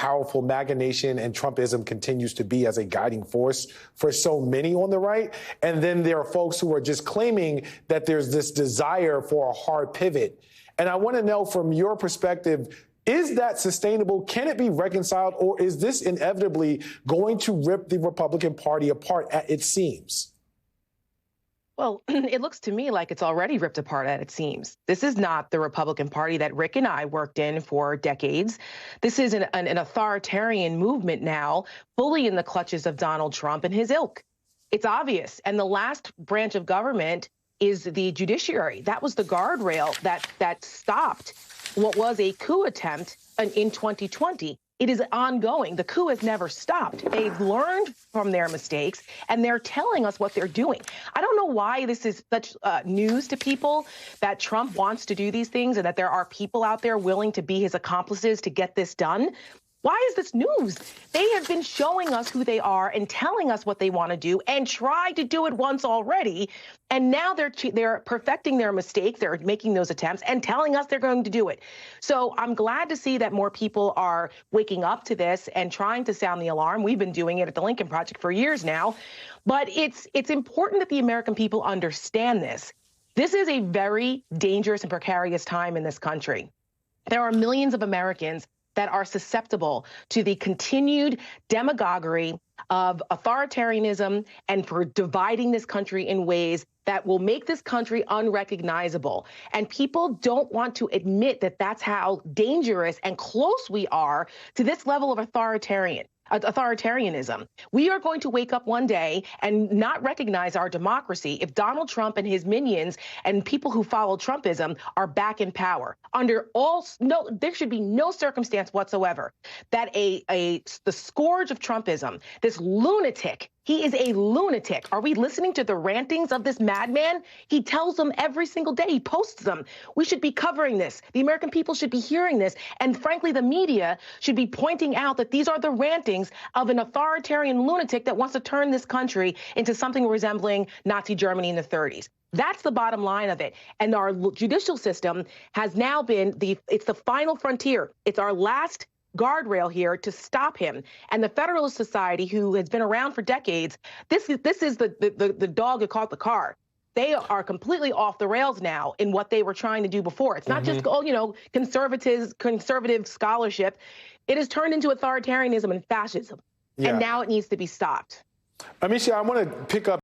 powerful MAGA nation and Trumpism continues to be as a guiding force for so many on the right. And then there are folks who are just claiming that there's this desire for a hard pivot. And I want to know from your perspective, is that sustainable? Can it be reconciled? Or is this inevitably going to rip the Republican Party apart at its seams? Well, it looks to me like it's already ripped apart at its seams. This is not the Republican Party that Rick and I worked in for decades. This is an authoritarian movement now, fully in the clutches of Donald Trump and his ilk. It's obvious. And the last branch of government is the judiciary. That was the guardrail that stopped what was a coup attempt in 2020. It is ongoing. The coup has never stopped. They've learned from their mistakes, and they're telling us what they're doing. I don't know why this is such news to people, that Trump wants to do these things and that there are people out there willing to be his accomplices to get this done. Why is this news? They have been showing us who they are and telling us what they want to do and tried to do it once already. And now they're perfecting their mistakes. They're making those attempts and telling us they're going to do it. So I'm glad to see that more people are waking up to this and trying to sound the alarm. We've been doing it at the Lincoln Project for years now. But it's important that the American people understand this. This is a very dangerous and precarious time in this country. There are millions of Americans that are susceptible to the continued demagoguery of authoritarianism and for dividing this country in ways that will make this country unrecognizable. And people don't want to admit that that's how dangerous and close we are to this level of authoritarianism. We are going to wake up one day and not recognize our democracy if Donald Trump and his minions and people who follow Trumpism are back in power. There should be no circumstance whatsoever that the scourge of Trumpism, this lunatic, he is a lunatic. Are we listening to the rantings of this madman? He tells them every single day. He posts them. We should be covering this. The American people should be hearing this. And frankly, the media should be pointing out that these are the rantings of an authoritarian lunatic that wants to turn this country into something resembling Nazi Germany in the 30s. That's the bottom line of it. And our judicial system has now been it's the final frontier. It's our last guardrail here to stop him. And the Federalist Society, who has been around for decades, this is the dog that caught the car. They are completely off the rails now in what they were trying to do before. It's not just, conservative scholarship. It has turned into authoritarianism and fascism. Yeah. And now it needs to be stopped. Amicia, I want to pick up